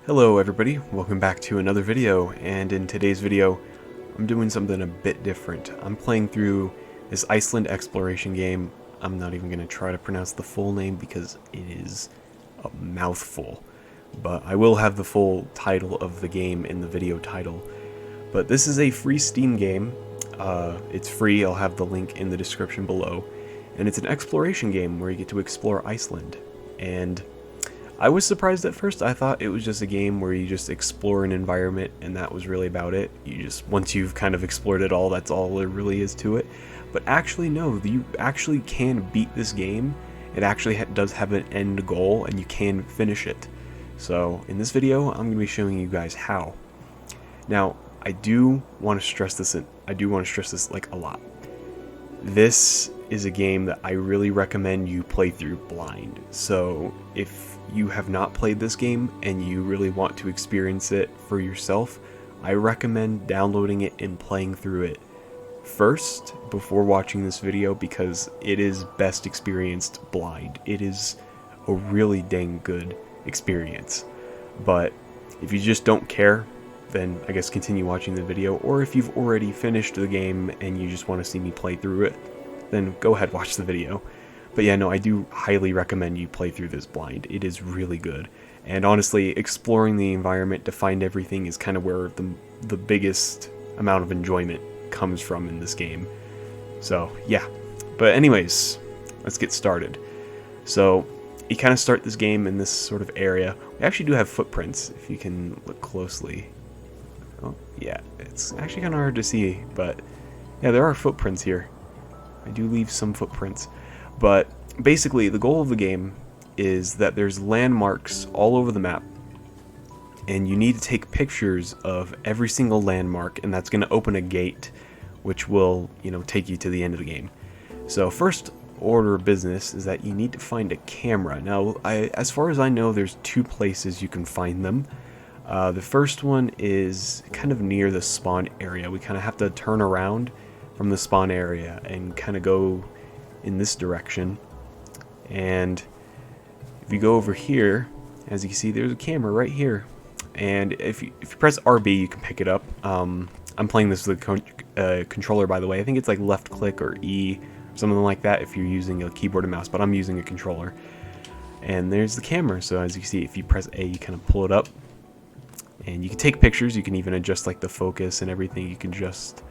Hello everybody, welcome back to another video, and in today's video I'm doing something a bit different. I'm playing through this Iceland exploration game. I'm not even going to try to pronounce the full name because it is a mouthful, but I will have the full title of the game in the video title. But this is a free Steam game. It's free, I'll have the link in the description below, and it's an exploration game where you get to explore Iceland. And I was surprised at first. I thought it was just a game where you just explore an environment and that was really about it. Once you've kind of explored it all, that's all there really is to it. But actually no, you actually can beat this game. It actually does have an end goal and you can finish it. So in this video, I'm going to be showing you guys how. Now, I do want to stress this like a lot. This is a game that I really recommend you play through blind. So if you have not played this game and you really want to experience it for yourself, I recommend downloading it and playing through it first before watching this video, because it is best experienced blind. It is a really dang good experience. But if you just don't care, then I guess continue watching the video, or if you've already finished the game and you just want to see me play through it, then go ahead, watch the video. But yeah, no, I do highly recommend you play through this blind. It is really good. And honestly, exploring the environment to find everything is kind of where the biggest amount of enjoyment comes from in this game. So yeah, but anyways, let's get started. So you kind of start this game in this sort of area. We actually do have footprints, if you can look closely. Oh yeah, it's actually kind of hard to see, but yeah, there are footprints here. I do leave some footprints. But basically, the goal of the game is that there's landmarks all over the map, and you need to take pictures of every single landmark, and that's going to open a gate, which will, take you to the end of the game. So first order of business is that you need to find a camera. Now, as far as I know, there's two places you can find them. The first one is kind of near the spawn area. We kind of have to turn around from the spawn area and kind of go in this direction, and if you go over here, as you can see, there's a camera right here, and if you press RB, you can pick it up. I'm playing this with a controller, by the way. I think it's like left click or E, something like that if you're using a keyboard and mouse, but I'm using a controller. And there's the camera, so as you can see, if you press A, you kind of pull it up, and you can take pictures. You can even adjust like the focus and everything. You can adjust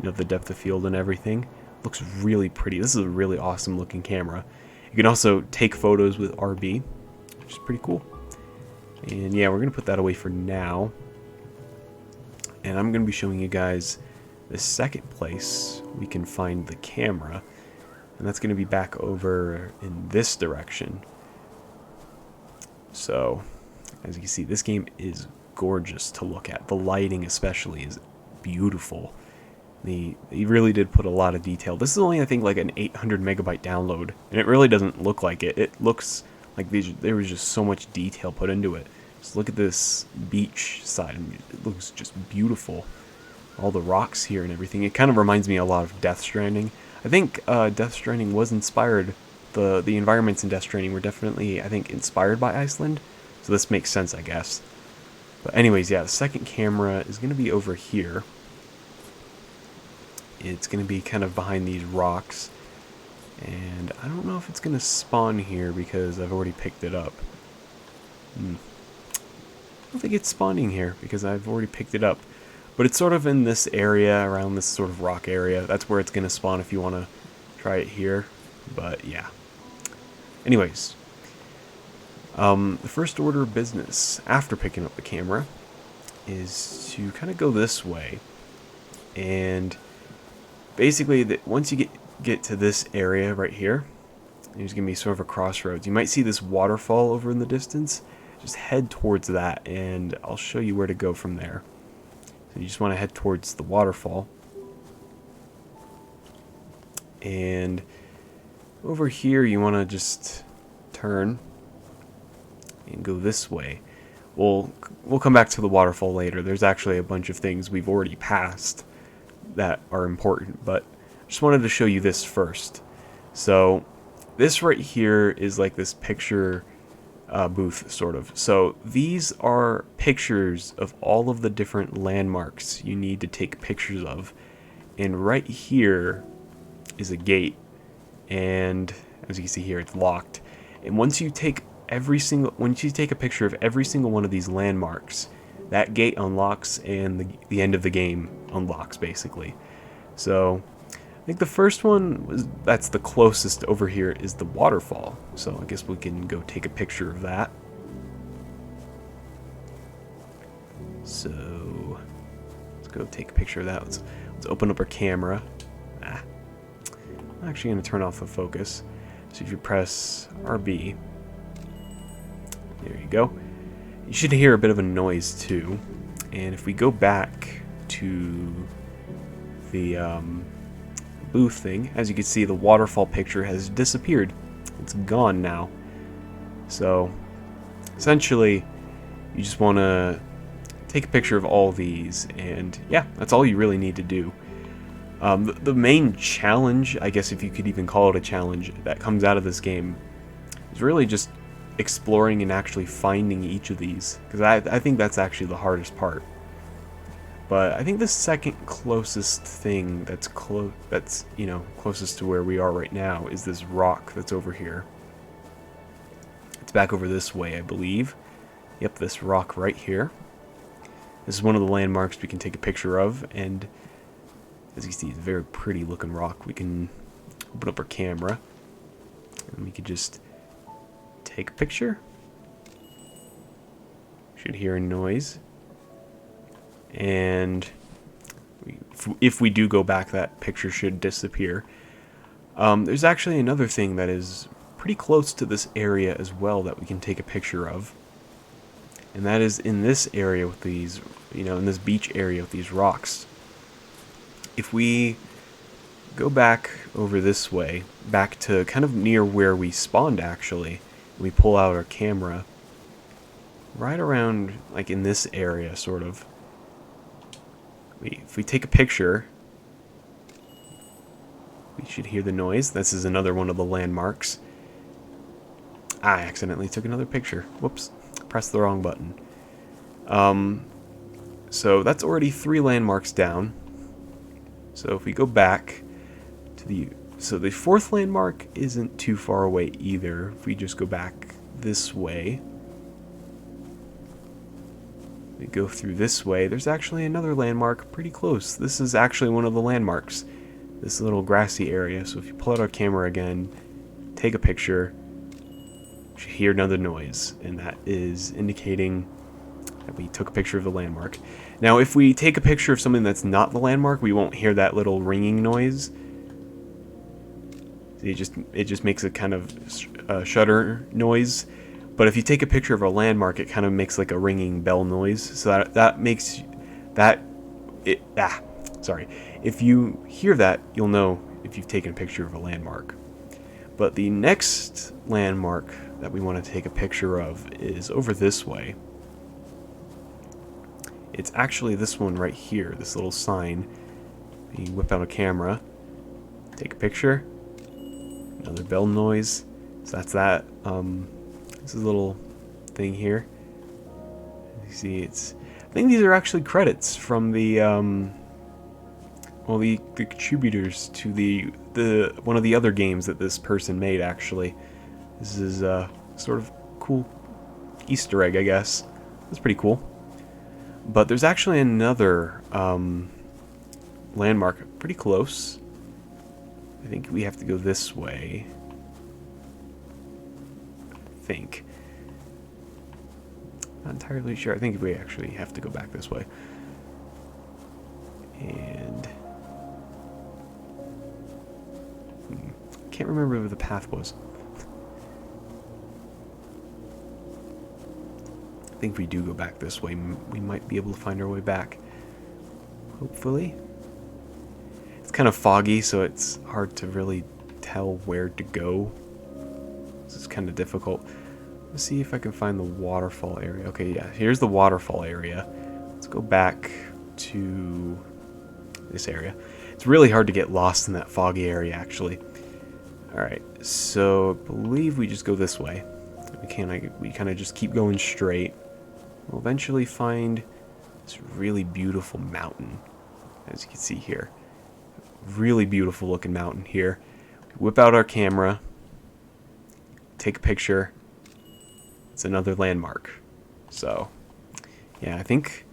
the depth of field and everything. Looks really pretty. This is a really awesome looking camera. You can also take photos with RB, which is pretty cool. And yeah, we're gonna put that away for now, and I'm gonna be showing you guys the second place we can find the camera, and that's gonna be back over in this direction. So as you can see, this game is gorgeous to look at. The lighting especially is beautiful. He really did put a lot of detail. This is only, I think, like an 800 megabyte download, and it really doesn't look like it. It looks like there was just so much detail put into it. Just look at this beach side. I mean, it looks just beautiful. All the rocks here and everything. It kind of reminds me a lot of Death Stranding. I think Death Stranding was inspired. The environments in Death Stranding were definitely, I think, inspired by Iceland. So this makes sense, I guess. But anyways, yeah, the second camera is going to be over here. It's going to be kind of behind these rocks, and I don't know if it's going to spawn here because I've already picked it up. I don't think it's spawning here because I've already picked it up, but it's sort of in this area, around this sort of rock area. That's where it's going to spawn if you want to try it here, but yeah. Anyways, the first order of business after picking up the camera is to kind of go this way, and basically, once you get to this area right here, there's going to be sort of a crossroads. You might see this waterfall over in the distance. Just head towards that, and I'll show you where to go from there. So you just want to head towards the waterfall. And over here, you want to just turn and go this way. We'll come back to the waterfall later. There's actually a bunch of things we've already passed that are important, but I just wanted to show you this first. So this right here is like this picture booth, sort of. So these are pictures of all of the different landmarks you need to take pictures of. And right here is a gate. And as you can see here, it's locked. And once you take a picture of every single one of these landmarks, that gate unlocks and the end of the game unlocks, basically. So I think the first one that's the closest over here is the waterfall. So I guess we can go take a picture of that. So let's go take a picture of that. Let's open up our camera. I'm actually going to turn off the focus. So if you press RB, there you go. You should hear a bit of a noise too. And if we go back to the booth thing, as you can see, the waterfall picture has disappeared. It's gone now. So essentially, you just want to take a picture of all these, and yeah, that's all you really need to do. The main challenge, I guess if you could even call it a challenge, that comes out of this game is really just exploring and actually finding each of these, because I think that's actually the hardest part. But I think the second closest thing that's closest to where we are right now is this rock that's over here. It's back over this way, I believe. Yep, this rock right here. This is one of the landmarks we can take a picture of, and as you see, it's a very pretty looking rock. We can open up our camera, and we can just take a picture. Should hear a noise. And if we do go back, that picture should disappear. There's actually another thing that is pretty close to this area as well that we can take a picture of. And that is in this area with these, in this beach area with these rocks. If we go back over this way, back to kind of near where we spawned actually, and we pull out our camera, right around, like in this area, sort of. If we take a picture, we should hear the noise. This is another one of the landmarks. I accidentally took another picture. Whoops, pressed the wrong button. So that's already 3 landmarks down. So if we go back to the fourth landmark isn't too far away either. If we just go back this way, we go through this way, there's actually another landmark pretty close. This is actually one of the landmarks, this little grassy area. So if you pull out our camera again, take a picture, you should hear another noise, and that is indicating that we took a picture of the landmark. Now if we take a picture of something that's not the landmark, we won't hear that little ringing noise. It just makes a kind of shutter noise. But if you take a picture of a landmark, it kind of makes like a ringing bell noise. So that makes that sorry. If you hear that, you'll know if you've taken a picture of a landmark. But the next landmark that we want to take a picture of is over this way. It's actually this one right here, this little sign. You whip out a camera, take a picture, another bell noise. So that's that. This is a little thing here. You see, I think these are actually credits from the the contributors to the one of the other games that this person made. Actually, this is a sort of cool Easter egg, I guess. That's pretty cool. But there's actually another landmark pretty close. I think we have to go this way. Think. Not entirely sure. I think we actually have to go back this way. And can't remember where the path was. I think if we do go back this way, we might be able to find our way back. Hopefully. It's kind of foggy, so it's hard to really tell where to go. This is kind of difficult. Let's see if I can find the waterfall area. Okay, yeah, here's the waterfall area. Let's go back to this area. It's really hard to get lost in that foggy area, actually. Alright, so I believe we just go this way. we kind of just keep going straight. We'll eventually find this really beautiful mountain, as you can see here. Really beautiful looking mountain here. We whip out our camera, take a picture. It's another landmark. So, yeah, I think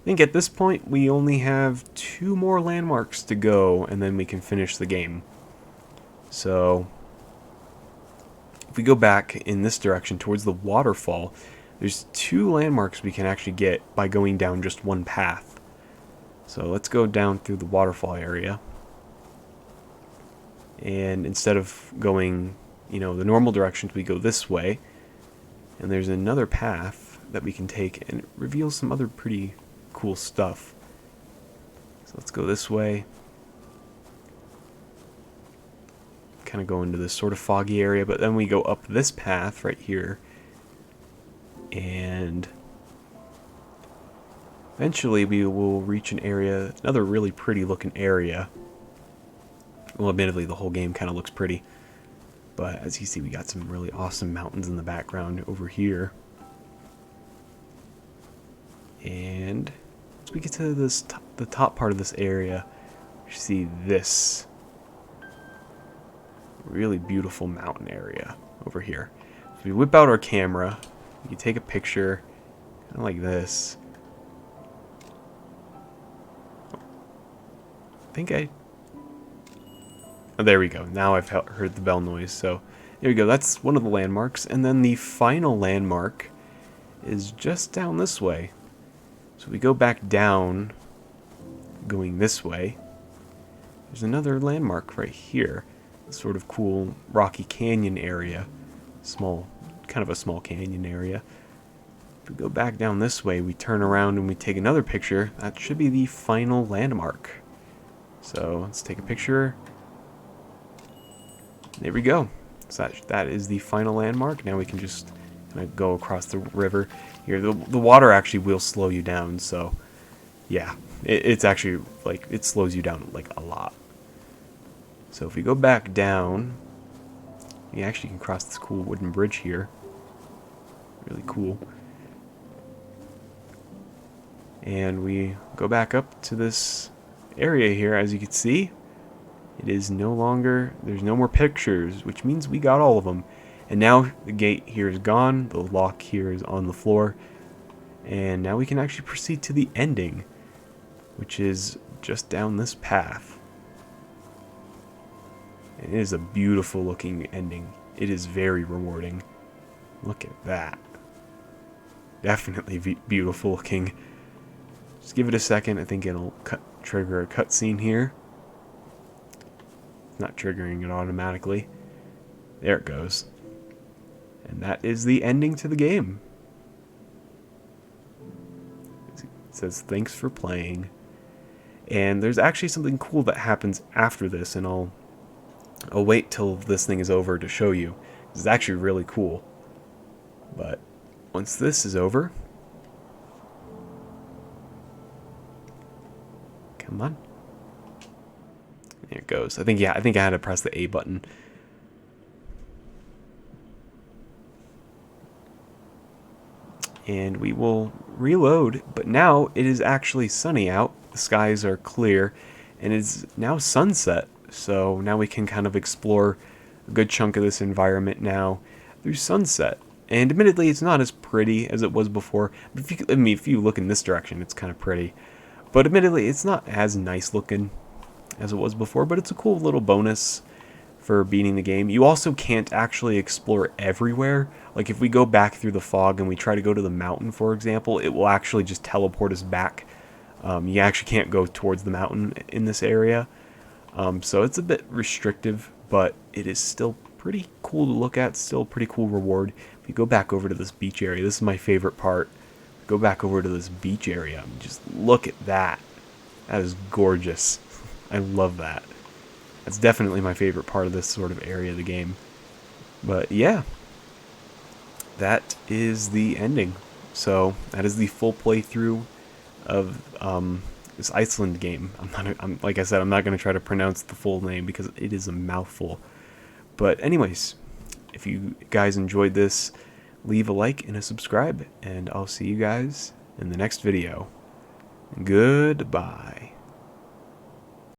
at this point we only have 2 more landmarks to go, and then we can finish the game. So, if we go back in this direction towards the waterfall, there's 2 landmarks we can actually get by going down just one path. So let's go down through the waterfall area. And instead of going, the normal directions, we go this way. And there's another path that we can take, and it reveals some other pretty cool stuff. So let's go this way. Kind of go into this sort of foggy area, but then we go up this path right here. And eventually we will reach an area, another really pretty looking area. Well, admittedly, the whole game kind of looks pretty. But as you see, we got some really awesome mountains in the background over here. And as we get to the top part of this area, you see this really beautiful mountain area over here. So we whip out our camera. You take a picture, kind of like this. Oh, there we go. Now I've heard the bell noise. So there we go. That's one of the landmarks. And then the final landmark is just down this way. So we go back down, going this way. There's another landmark right here. This sort of cool rocky canyon area. Kind of a small canyon area. If we go back down this way, we turn around and we take another picture. That should be the final landmark. So let's take a picture. There we go. So that is the final landmark. Now we can just kind of go across the river here. The water actually will slow you down, so yeah, it's actually like it slows you down like a lot. So if we go back down, you actually can cross this cool wooden bridge here. Really cool. And we go back up to this area here. As you can see, it is there's no more pictures, which means we got all of them. And now the gate here is gone, the lock here is on the floor, and now we can actually proceed to the ending, which is just down this path. And it is a beautiful looking ending. It is very rewarding. Look at that. Definitely beautiful looking. Just give it a second. I think it'll trigger a cutscene here. Not triggering it automatically. There it goes. And that is the ending to the game. It says thanks for playing. And there's actually something cool that happens after this, and I'll wait till this thing is over to show you. It's actually really cool. But once this is over, come on. There it goes. I think I had to press the A button. And we will reload, but now it is actually sunny out. The skies are clear, and it's now sunset. So now we can kind of explore a good chunk of this environment now through sunset. And admittedly, it's not as pretty as it was before. But if you look in this direction, it's kind of pretty. But admittedly, it's not as nice looking as it was before, but it's a cool little bonus for beating the game. You also can't actually explore everywhere. Like if we go back through the fog and we try to go to the mountain, for example, it will actually just teleport us back. You actually can't go towards the mountain in this area. So it's a bit restrictive, but it is still pretty cool to look at, still a pretty cool reward. If you go back over to this beach area, this is my favorite part. Go back over to this beach area and just look at that. That is gorgeous. I love that. That's definitely my favorite part of this sort of area of the game. But yeah, that is the ending. So that is the full playthrough of this Iceland game. Like I said, I'm not going to try to pronounce the full name because it is a mouthful. But anyways, if you guys enjoyed this, leave a like and a subscribe, and I'll see you guys in the next video. Goodbye.